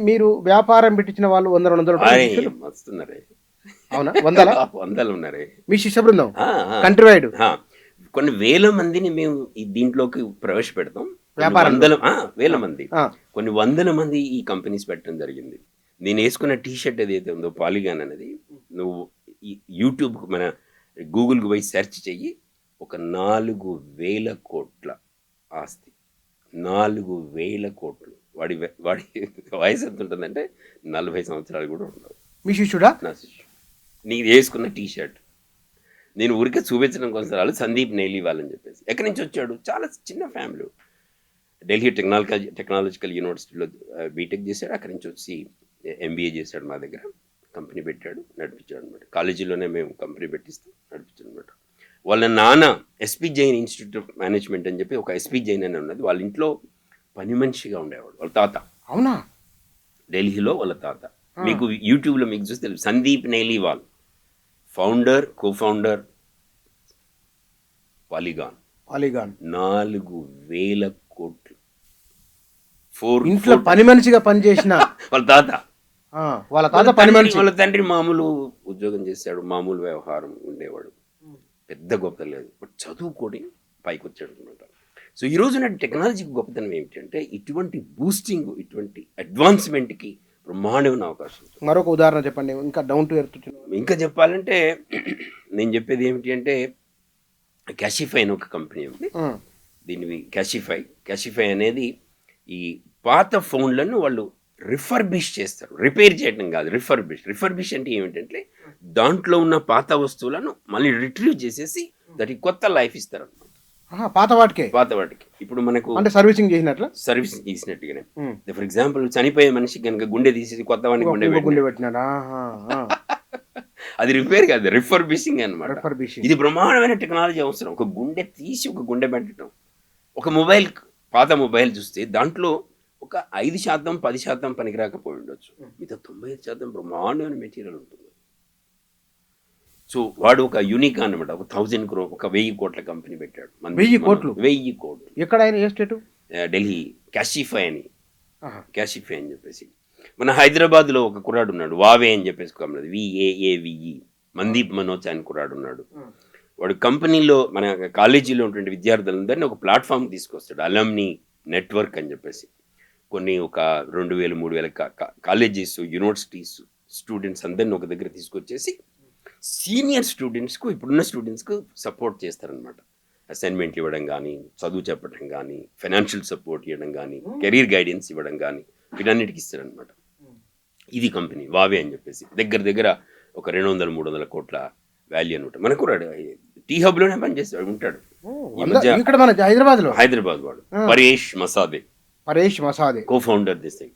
మీరు వ్యాపారం పెట్టించిన వాళ్ళు 100 వస్తున్నారే, అవునా? 100 వందలు ఉన్నారే మీ శిష్య బృందం ఆ, ఆ. కంట్రీ వైడ్ కొన్ని వేల మందిని మేము దీంట్లోకి ప్రవేశపెడతాం. వేల మంది, కొన్ని వందల మంది ఈ కంపెనీస్ పెట్టడం జరిగింది. నేను వేసుకున్న టీ షర్ట్ ఏదైతే ఉందో పాలిగాన్ అనేది, నువ్వు యూట్యూబ్ మన గూగుల్కి పోయి సెర్చ్ చెయ్యి, ఒక 4,000 కోట్ల ఆస్తి, 4,000 కోట్లు. వాడి వయసు ఎంత ఉంటుందంటే 40 సంవత్సరాలు కూడా ఉండవు. మీ శిష్యుడా? నా శిష్యుడు. నీకు వేసుకున్న టీ షర్ట్ నేను ఊరికే చూపించడం కోసం రాళ్ళు. సందీప్ నేలీవాల్ అని చెప్పేసి ఎక్కడి నుంచి వచ్చాడు, చాలా చిన్న ఫ్యామిలీ, ఢిల్లీ టెక్నాలజికల్ యూనివర్సిటీలో బీటెక్ చేశాడు. అక్కడి నుంచి వచ్చి ఎంబీఏ చేశాడు, మా దగ్గర కంపెనీ పెట్టాడు, నడిపించాడు అనమాట. కాలేజీలోనే మేము కంపెనీ పెట్టిస్తాం, నడిపించాడు అనమాట. వాళ్ళ నాన్న SP Jain institute of management అని చెప్పి ఒక ఎస్పీ జైన్ అని ఉన్నది, వాళ్ళ ఇంట్లో పని మనిషిగా ఉండేవాడు వాళ్ళ తాత. అవునా? ఢిల్లీలో వాళ్ళ తాత. మీకు యూట్యూబ్లో మీకు చూస్తే సందీప్ నేలీవాల్, ఫౌండర్, కో-ఫౌండర్ పాలిగాన్. 4,000 కోట్లు. ఇంట్లో పని మనిషిగా పనిచేసిన వాళ్ళ తాత. వాళ్ళ తాత పని మనిషి. వాళ్ళ తండ్రి మామూలు ఉద్యోగం చేశాడు, మామూలు వ్యవహారం ఉండేవాడు, పెద్ద గొప్ప లేదు, బట్ చదువుకొని పైకి వచ్చాడు అనమాట. సో ఈ రోజున టెక్నాలజీకి గొప్పతనం ఏమిటంటే ఇటువంటి బూస్టింగ్, ఇటువంటి అడ్వాన్స్మెంట్కి బ్రహ్మాండమైన అవకాశం. మరొక ఉదాహరణ చెప్పండి, ఇంకా డౌన్ టు ఎర్త్. ఇంకా చెప్పాలంటే నేను చెప్పేది ఏమిటి అంటే, క్యాషిఫై అని ఒక కంపెనీ ఉంది. దీన్ని క్యాషిఫై అనేది ఈ పాత ఫోన్లను వాళ్ళు రిఫర్బిష్ చేస్తారు, రిపేర్ చేయడం కాదు, రిఫర్బిష్ అంటే ఏమిటంటే దాంట్లో ఉన్న పాత వస్తువులను మళ్ళీ రిట్రీవ్ చేసేసి దానికి కొత్త లైఫ్ ఇస్తారు అనమాట. పాత వాటికి ఇప్పుడు మనకు అంటే సర్వీసింగ్ చేసినట్టుగానే. ఫర్ ఎగ్జాంపుల్ చనిపోయే మనిషి కనుక గుండె తీసేసి కొత్త వాడికి గుండె పెట్టినాడు, అది రిపేర్ కాదు, రిఫర్బిషింగ్ అనమాట. ఇది బ్రహ్మాండమైన టెక్నాలజీ అవసరం. ఒక గుండె తీసి ఒక గుండె పెట్టడం. ఒక మొబైల్, పాత మొబైల్ చూస్తే దాంట్లో ఒక 5%, 10% పనికి రాకపోయి ఉండొచ్చు, మిగతా 95% బ్రహ్మాండమైన మెటీరియల్ ఉంటుంది. సో వాడు ఒక యూనిక్ అనమాట, ఒక 1,000 crore, ఒక 1,000 కోట్ల కంపెనీ పెట్టాడు. 1,000 కోట్లు? 1,000 కోట్లు. ఎక్కడ ఆయన, ఏ స్టేటు? ఢిల్లీ. క్యాషిఫై అని చెప్పేసి. మన హైదరాబాద్లో ఒక కుర్రాడు ఉన్నాడు, వావే అని చెప్పేసి కమ్మది, VAAVE, మందీప్ మనోజ్ అని కుర్రాడు ఉన్నాడు. వాడు కంపెనీలో మన కాలేజీలో ఉన్నటువంటి విద్యార్థులందరినీ ఒక ప్లాట్ఫామ్ తీసుకొస్తాడు, అలమ్ని నెట్వర్క్ అని చెప్పేసి. కొన్ని ఒక 2,000-3,000 కాలేజెస్, యూనివర్సిటీస్ స్టూడెంట్స్ అందరినీ ఒక దగ్గర తీసుకొచ్చేసి సీనియర్ స్టూడెంట్స్కు, ఇప్పుడున్న స్టూడెంట్స్కు సపోర్ట్ చేస్తారనమాట. అసైన్మెంట్లు ఇవ్వడం కానీ, చదువు చెప్పడం కానీ, ఫైనాన్షియల్ సపోర్ట్ ఇవ్వడం కానీ, కెరీర్ గైడెన్స్ ఇవ్వడం కానీ, వీటన్నిటికి ఇస్తారనమాట. ఇది కంపెనీ వావే అని చెప్పేసి. దగ్గర ఒక 200-300 కోట్ల వాల్యూ అనమాట. మనకు టీ హబ్లోనే పనిచేస్తాడు ఉంటాడు. హైదరాబాద్ వాడు పరేష్ మసాదే కో-ఫౌండర్ దిస్తాయి.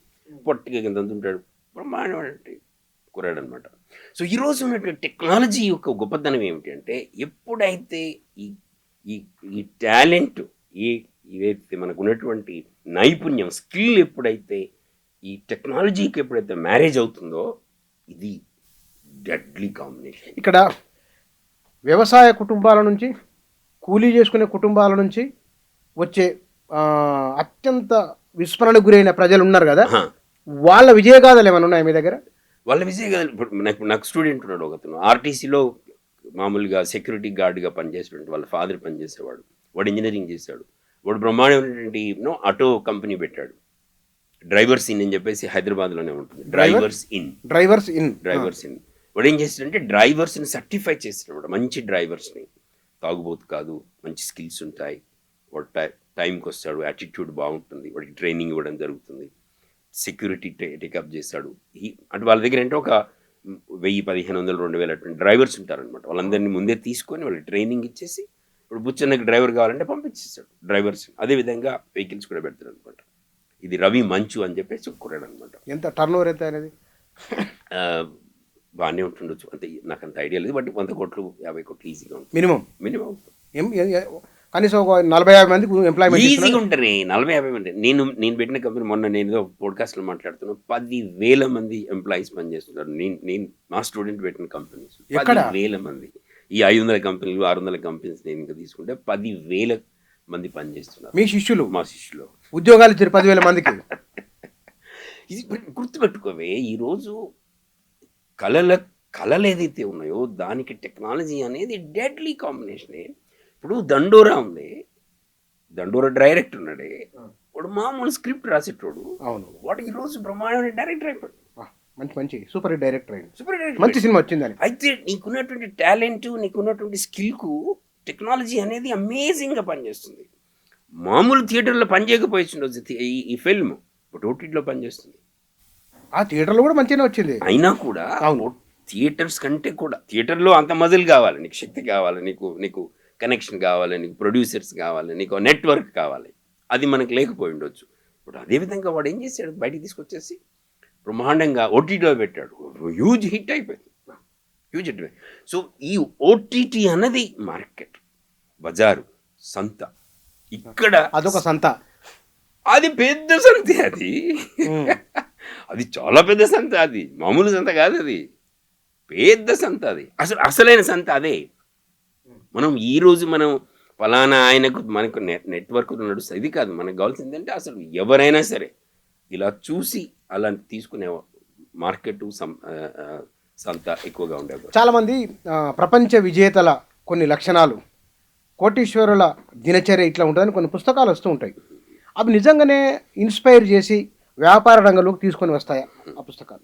పొట్టిగా కింద ఉంటాడు, బ్రహ్మాండమైన కుర్రాడు అనమాట. సో ఈరోజు ఉన్నటువంటి టెక్నాలజీ యొక్క గొప్పతనం ఏమిటి అంటే, ఎప్పుడైతే ఈ టాలెంట్, ఏదైతే మనకు ఉన్నటువంటి నైపుణ్యం, స్కిల్ ఎప్పుడైతే ఈ టెక్నాలజీకి ఎప్పుడైతే మ్యారేజ్ అవుతుందో, ఇది డెడ్లీ కాంబినేషన్. ఇక్కడ వ్యవసాయ కుటుంబాల నుంచి, కూలీ చేసుకునే కుటుంబాల నుంచి వచ్చే అత్యంత విస్మరణకు గురైన ప్రజలు ఉన్నారు కదా, వాళ్ళ విజయగాథలు ఏమైనా ఉన్నాయి మీ దగ్గర? వాళ్ళ విజయగాథలు, ఇప్పుడు నాకు స్టూడెంట్ ఉన్నాడు ఒకతను, ఆర్టీసీలో మామూలుగా సెక్యూరిటీ గార్డ్గా పనిచేసేటువంటి వాళ్ళ ఫాదర్ పనిచేసేవాడు. వాడు ఇంజనీరింగ్ చేశాడు. వాడు బ్రహ్మాండమైనటువంటి ఆటో కంపెనీ పెట్టాడు, డ్రైవర్స్ ఇన్ అని చెప్పేసి, హైదరాబాద్లోనే ఉంటుంది. డ్రైవర్స్ ఇన్ వాడు ఏం చేస్తాడంటే డ్రైవర్స్ని సర్టిఫై చేస్తున్నాడు, మంచి డ్రైవర్స్ని, తాగుబోతు కాదు, మంచి స్కిల్స్ ఉంటాయి, వాడు టైంకి వస్తాడు, యాటిట్యూడ్ బాగుంటుంది, వాడికి ట్రైనింగ్ ఇవ్వడం జరుగుతుంది, సెక్యూరిటీ టేకప్ చేస్తాడు. అంటే వాళ్ళ దగ్గర అంటే ఒక 1,000, 1,500, 2,000 డ్రైవర్స్ ఉంటారనమాట. వాళ్ళందరినీ ముందే తీసుకొని వాళ్ళకి ట్రైనింగ్ ఇచ్చేసి, ఇప్పుడు బుచ్చన్నకి డ్రైవర్ కావాలంటే పంపించేస్తాడు డ్రైవర్స్. అదేవిధంగా వెహికల్స్ కూడా పెడతాడు అనమాట. ఇది రవి మంచు అని చెప్పేసి కుర్రాడు అనమాట. ఎంత టర్న్ ఓవర్ ఎంత అనేది? బాగానే ఉంటుండొచ్చు, అంతే నాకు అంత ఐడియా లేదు. బట్ 100 కోట్లు 50 కోట్లు ఈజీగా ఉంటుంది మినిమం మినిమం. కనీసం ఒక 40-50 మందికి ఎంప్లాయ్మెంట్ ఈజీగా ఉంటారు 40-50 మంది. నేను పెట్టిన కంపెనీ మొన్న నేను పోడ్కాస్ట్లో మాట్లాడుతున్నా, 10,000 మంది ఎంప్లాయీస్ పనిచేస్తున్నారు. నేను మా స్టూడెంట్ పెట్టిన కంపెనీస్ ఎక్కడ? 10,000 మంది. ఈ 500 కంపెనీలు 600 కంపెనీస్ నేను ఇంకా తీసుకుంటే 10,000 మంది పనిచేస్తున్నారు. మీ శిష్యులు మా శిష్యులు ఉద్యోగాలు ఇచ్చారు 10,000 మందికి. ఇది గుర్తుపెట్టుకోవే, ఈరోజు కళలు ఏదైతే ఉన్నాయో దానికి టెక్నాలజీ అనేది డెడ్లీ కాంబినేషనే. ఇప్పుడు దండోరా ఉంది, దండోరా డైరెక్టర్ ఉన్నాడే, వాడు మామూలు స్క్రిప్ట్ రాసేటోడు, అవును, వాడు ఈరోజు బ్రహ్మాండమైన డైరెక్టర్ అయిపోయాడు. మంచి సూపర్ హిట్ డైరెక్టర్ అయింది, సూపర్ మంచి సినిమా వచ్చిందని. అయితే నీకున్నటువంటి టాలెంట్, నీకున్నటువంటి స్కిల్కు టెక్నాలజీ అనేది అమేజింగ్గా పనిచేస్తుంది. మామూలు థియేటర్లో పనిచేయకపోవచ్చు ఈ ఫిల్మ్, బట్ ఓటీటీలో పనిచేస్తుంది. ఆ థియేటర్లో కూడా మంచిగానే వచ్చింది. అయినా కూడా అవును, థియేటర్స్ కంటే కూడా థియేటర్లో అంత మజిల్ కావాలి, నీకు శక్తి కావాలి, నీకు కనెక్షన్ కావాలి, నీకు ప్రొడ్యూసర్స్ కావాలి, నీకు నెట్వర్క్ కావాలి. అది మనకు లేకపోయి ఉండొచ్చు. ఇప్పుడు అదేవిధంగా వాడు ఏం చేశాడు, బయటికి తీసుకొచ్చేసి బ్రహ్మాండంగా ఓటీటీలో పెట్టాడు, హ్యూజ్ హిట్ అయిపోయింది, హ్యూజ్ హిట్ అయిపోయింది. సో ఈ ఓటీటీ అన్నది మార్కెట్, బజారు, సంత. ఇక్కడ అదొక సంత, అది పెద్ద సంత, అది చాలా పెద్ద సంత, అది మామూలు సంత కాదు, అది పెద్ద సంత. అది అసలైన సంత అదే. మనం ఈరోజు మనం ఫలానా ఆయనకు మనకు నెట్వర్క్ నడుస్తుంది, ఇది కాదు. మనకు కావాల్సింది అంటే అసలు ఎవరైనా సరే ఇలా చూసి అలా తీసుకునే మార్కెట్ సంత ఎక్కువగా ఉండేది. చాలామంది ప్రపంచ విజేతల కొన్ని లక్షణాలు, కోటీశ్వరుల దినచర్య ఇట్లా ఉంటుందని కొన్ని పుస్తకాలు వస్తూ ఉంటాయి. అవి నిజంగానే ఇన్స్పైర్ చేసి వ్యాపార రంగంలోకి తీసుకొని వస్తాయా ఆ పుస్తకాలు?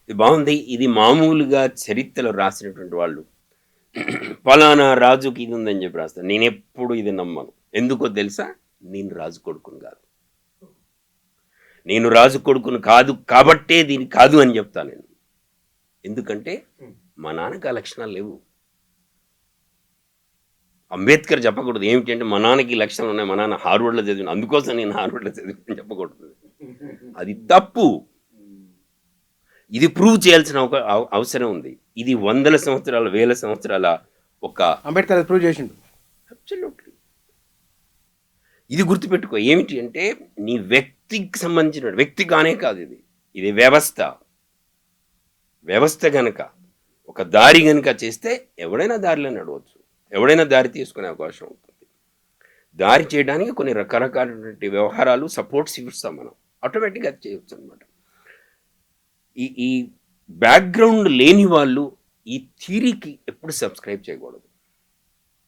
ఇది బాగుంది. ఇది మామూలుగా చరిత్రలో రాసినటువంటి వాళ్ళు ఫలానా రాజుకి ఇది ఉందని చెప్పి రాస్తాను. నేను ఎప్పుడు ఇది నమ్మను. ఎందుకో తెలుసా? నేను రాజు కొడుకును కాదు, నేను రాజు కొడుకును కాదు కాబట్టే దీని కాదు అని చెప్తాను నేను. ఎందుకంటే మా నాన్నకి ఆ లక్షణాలు లేవు. అంబేద్కర్ చెప్పకూడదు ఏమిటి అంటే మా నాన్నకి లక్షణాలు ఉన్నాయి, మా నాన్న హార్వర్డ్లో చదివిన, అందుకోసం నేను హార్వర్డ్లో చదివిన చెప్పకూడదు. అది తప్పు. ఇది ప్రూవ్ చేయాల్సిన అవసరం ఉంది. ఇది 100 సంవత్సరాల 1000 సంవత్సరాల ఒక అంబేద్కర్ ప్రూవ్ చేసిండు. అబ్సల్యూట్లీ. ఇది గుర్తుపెట్టుకో, ఏమిటి అంటే నీ వ్యక్తికి సంబంధించిన వ్యక్తి కానే కాదు, ఇది వ్యవస్థ గనక ఒక దారి గనక చేస్తే ఎవడైనా దారిలో నడవచ్చు, ఎవడైనా దారి తీసుకునే అవకాశం ఉంటుంది. దారి చేయడానికి కొన్ని రకరకాలైనటువంటి వ్యవహారాలు సపోర్ట్స్ ఇస్తాం మనం, ఆటోమేటిక్గా అది చేయవచ్చు అనమాట. ఈ బ్యాక్గ్రౌండ్ లేని వాళ్ళు ఈ థియరీకి ఎప్పుడు సబ్స్క్రైబ్ చేయకూడదు.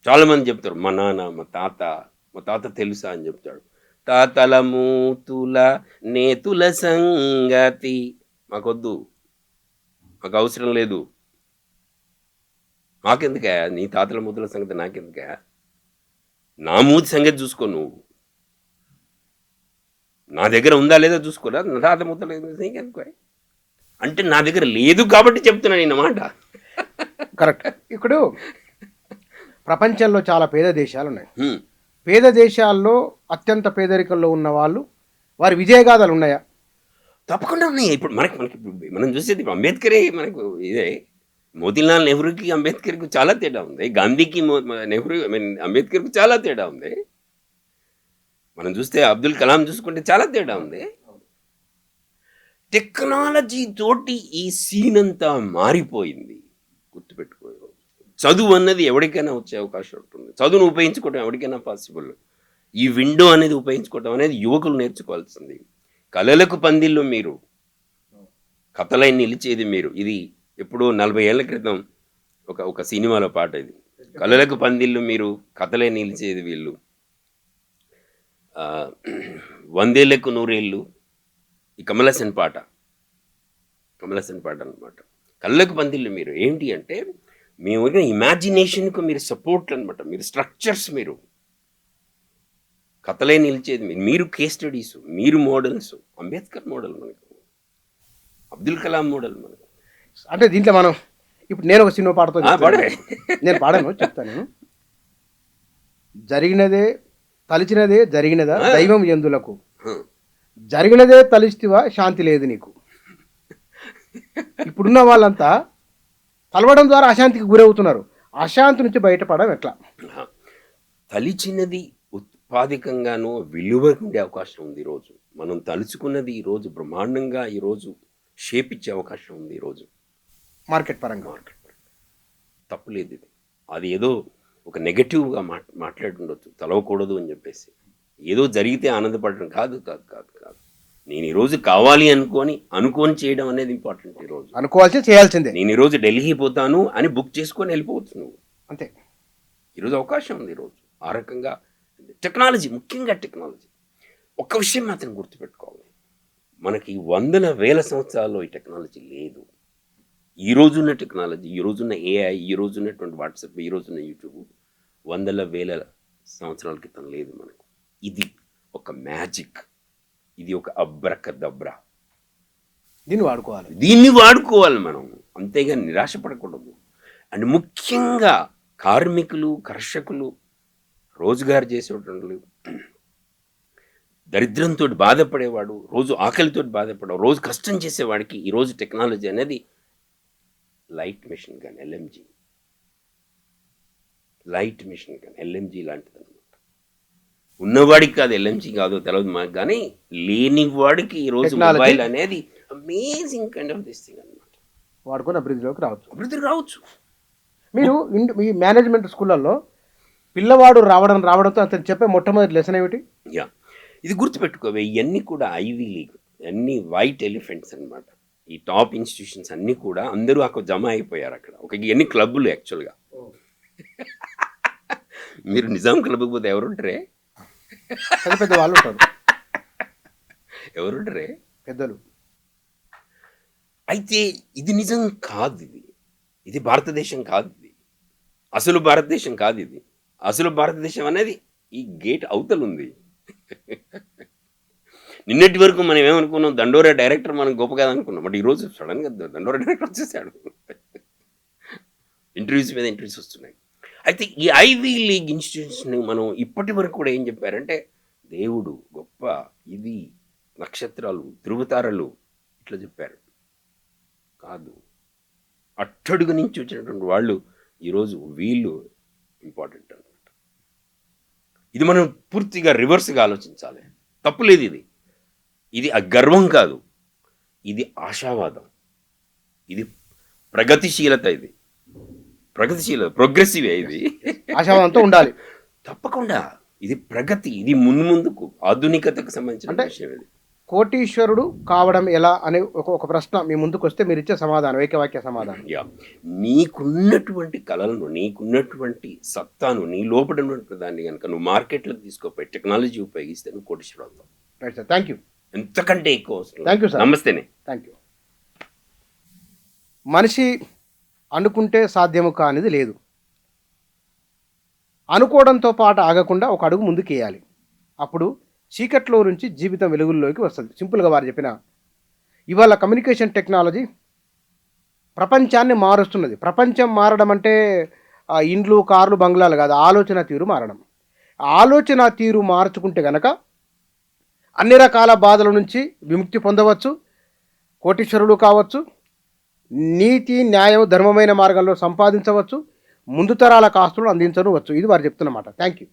చాలామంది చెప్తారు మా నాన్న, మా తాత తెలుసా అని చెప్తాడు. తాతల మూతుల నేతుల సంగతి మాకొద్దు, మాకు అవసరం లేదు. మాకెందుకా నీ తాతల మూతుల సంగతి, నాకెందుకా? నా మూతి సంగతి చూసుకో నువ్వు. నా దగ్గర ఉందా లేదా చూసుకోరా, నా తాత మూతల నీకెందుకు అంటే నా దగ్గర లేదు కాబట్టి చెప్తున్నా నేను మాట. కరెక్ట్. ఇప్పుడు ప్రపంచంలో చాలా పేద దేశాలు ఉన్నాయి. పేద దేశాల్లో అత్యంత పేదరికంలో ఉన్న వాళ్ళు, వారి విజయగాథలు ఉన్నాయా? తప్పకుండా ఉన్నాయి. ఇప్పుడు మనం చూసేది ఇప్పుడు అంబేద్కరే మనకు ఇదే. మోతీలాల్ నెహ్రూకి అంబేద్కర్కి చాలా తేడా ఉంది. గాంధీకి అంబేద్కర్కి చాలా తేడా ఉంది. మనం చూస్తే అబ్దుల్ కలాం చూసుకుంటే చాలా తేడా ఉంది. టెక్నాలజీ తోటి ఈ సీన్ అంతా మారిపోయింది. గుర్తుపెట్టుకో, చదువు అన్నది ఎవరికైనా వచ్చే అవకాశం ఉంటుంది. చదువును ఉపయోగించుకోవడం ఎవరికైనా పాసిబుల్. ఈ విండో అనేది ఉపయోగించుకోవడం అనేది యువకులు నేర్చుకోవాల్సింది. కళలకు పందిల్లో మీరు, కథలై నిలిచేది మీరు. ఇది ఎప్పుడో 40 ఏళ్ల క్రితం ఒక సినిమాలో పాట ఇది. కళలకు పందిళ్ళు మీరు, కథలై నిలిచేది వీళ్ళు, 100 ఏళ్లకు 100 ఏళ్ళు. ఈ కమల్ హాసన్ పాట అనమాట. కళ్ళకు పందిళ్ళు మీరు ఏంటి అంటే మీ ఇమాజినేషన్కు మీరు సపోర్ట్ అనమాట, మీరు స్ట్రక్చర్స్, మీరు కథలే నిలిచేది మీరు కేస్ స్టడీస్, మీరు మోడల్స్. అంబేద్కర్ మోడల్ మనకు, అబ్దుల్ కలాం మోడల్ మనకు. అంటే దీంట్లో మనం ఇప్పుడు నేను ఒక సినిమా పాడుతూ నేను పాడాను, చెప్తాను నేను. జరిగినదే తలిచినదే జరిగినదా దైవం ఎందులకు, జరిగినదే తలిచితివా శాంతి లేదు నీకు. ఇప్పుడున్న వాళ్ళంతా కలవడం ద్వారా అశాంతికి గురవుతున్నారు. అశాంతి నుంచి బయటపడడం ఎట్లా? ఆ, తలిచినది ఉత్పాదకంగానో విలువ ఉండే అవకాశం ఉంది ఈరోజు. మనం తలుచుకున్నది ఈరోజు బ్రహ్మాండంగా ఈరోజు షేప్ ఇచ్చే అవకాశం ఉంది ఈరోజు మార్కెట్ పరంగా. మార్కెట్. తప్పులేదు ఇది. అది ఏదో ఒక నెగటివ్గా మాట్లాడుండొచ్చు, తలవకూడదు అని చెప్పేసి. ఏదో జరిగితే ఆనందపడడం కాదు కాదు కాదు కాదు. నేను ఈరోజు కావాలి అనుకొని చేయడం అనేది ఇంపార్టెంట్. ఈరోజు అనుకోవాల్సి చేయాల్సిందే. నేను ఈరోజు ఢిల్లీ పోతాను అని బుక్ చేసుకొని వెళ్ళిపోవచ్చు నువ్వు. అంతే. ఈరోజు అవకాశం ఉంది. ఈరోజు ఆ రకంగా టెక్నాలజీ, ముఖ్యంగా టెక్నాలజీ. ఒక్క విషయం మాత్రం గుర్తుపెట్టుకోవాలి, మనకి వందల వేల సంవత్సరాల్లో ఈ టెక్నాలజీ లేదు. ఈ రోజున్న టెక్నాలజీ, ఈ రోజున్న ఏఐ, ఈ రోజున్నటువంటి వాట్సాప్, ఈ రోజున్న యూట్యూబ్ వందల వేల సంవత్సరాల క్రితం లేదు మనకు. ఇది ఒక మ్యాజిక్, ఇది ఒక అబ్రకదబ్రా. దీన్ని వాడుకోవాలి మనం, అంతేగా నిరాశపడకూడదు. అండ్ ముఖ్యంగా కార్మికులు, కర్షకులు, రోజుగారు చేసేటువంటి, దరిద్రంతో బాధపడేవాడు, రోజు ఆకలితో బాధపడేవాడు, రోజు కష్టం చేసేవాడికి ఈరోజు టెక్నాలజీ అనేది లైట్ మిషన్ గన్, ఎల్ఎంజీ లాంటిది అనమాట. ఉన్నవాడికి కాదు, ఎల్ఎంజీ కాదో తెలియదు మాకు, కానీ లేని వాడికి ఈరోజు మొబైల్ అనేది amazing kind of this thing అనమాట. వాడుకొని అభివృద్ధిలోకి రావచ్చు. మీరు మీ మేనేజ్మెంట్ స్కూళ్ళల్లో పిల్లవాడు రావడంతో అతను చెప్పే మొట్టమొదటి లెసన్ ఏమిటి? ఇది గుర్తుపెట్టుకోవే, ఇవన్నీ కూడా ఐవీ లీగ్, అన్ని వైట్ ఎలిఫెంట్స్ అనమాట. ఈ టాప్ ఇన్స్టిట్యూషన్స్ అన్నీ కూడా అందరూ అక్కడ జమ అయిపోయారు అక్కడ. ఎన్ని క్లబ్బులు యాక్చువల్గా. మీరు నిజాం క్లబ్కి పోతే ఎవరుంటారే? పెద్ద వాళ్ళు ఉంటారు. ఎవరుంటారే? పెద్దలు. అయితే ఇది నిజం కాదు. ఇది భారతదేశం కాదు. అసలు భారతదేశం కాదు ఇది. అసలు భారతదేశం అనేది ఈ గేట్ అవతల ఉంది. నిన్నటి వరకు మనం ఏమనుకున్నాం, దండోరా డైరెక్టర్ మనం గొప్ప కాదు అనుకున్నాం. బట్ ఈరోజు సడన్గా దండోరా డైరెక్టర్ వచ్చేసాడు. ఇంటర్వ్యూస్ మీద ఇంటర్వ్యూస్ వస్తున్నాయి. అయితే ఈ ఐవీ లీగ్ ఇన్స్టిట్యూషన్ని మనం ఇప్పటి వరకు కూడా ఏం చెప్పారంటే, దేవుడు గొప్ప, ఇది నక్షత్రాలు, ధృవతారలు ఇట్లా చెప్పారు. కాదు, అట్టడుగు నుంచి వచ్చినటువంటి వాళ్ళు ఈరోజు వీళ్ళు ఇంపార్టెంట్ అనమాట. ఇది మనం పూర్తిగా రివర్స్గా ఆలోచించాలి. తప్పులేదు ఇది. ఇది గర్వం కాదు, ఇది ఆశావాదం, ఇది ప్రగతిశీలత. ఇది ప్రోగ్రెసివ్. ఇది ఆశావాదంతో ఉండాలి తప్పకుండా. ఇది ప్రగతి, ఇది ముందుకు ఆధునికతకు సంబంధించిన విషయం. ఇది కోటీశ్వరుడు కావడం ఎలా అనే ఒక ప్రశ్న మీ ముందుకు వస్తే మీరు ఇచ్చే సమాధానం, ఏకవాక్య సమాధానం. నీకున్నటువంటి కళలను, నీకున్నటువంటి సత్తాను, నీ లోపల ఉన్నటువంటి దాన్ని కనుక నువ్వు మార్కెట్లోకి తీసుకోపోయి టెక్నాలజీ ఉపయోగిస్తే నువ్వు కోటీశ్వరుడు అవుతావు. Right sir, thank you. ఎంతకంటే ఎక్కువ అవసరం. Thank you sir. నమస్తేనే. Thank you. మనిషి అనుకుంటే సాధ్యము కానిది లేదు. అనుకోవడంతో పాటు ఆగకుండా ఒక అడుగు ముందుకు వేయాలి. అప్పుడు చీకట్లో నుంచి జీవితం వెలుగుల్లోకి వస్తుంది. సింపుల్గా వారు చెప్పిన ఇవాళ కమ్యూనికేషన్ టెక్నాలజీ ప్రపంచాన్ని మారుస్తున్నది. ప్రపంచం మారడం అంటే ఇండ్లు, కార్లు, బంగ్లాలు కాదు, ఆలోచన తీరు మారడం. ఆలోచన తీరు మార్చుకుంటే గనక అన్ని రకాల బాధల నుంచి విముక్తి పొందవచ్చు, కోటీశ్వరుడు కావచ్చు, నీతి, న్యాయం, ధర్మమైన మార్గంలో సంపాదించవచ్చు, ముందు తరాల ఆస్తులను అందించవచ్చు. ఇది వారు చెప్తున్నమాట. Thank you.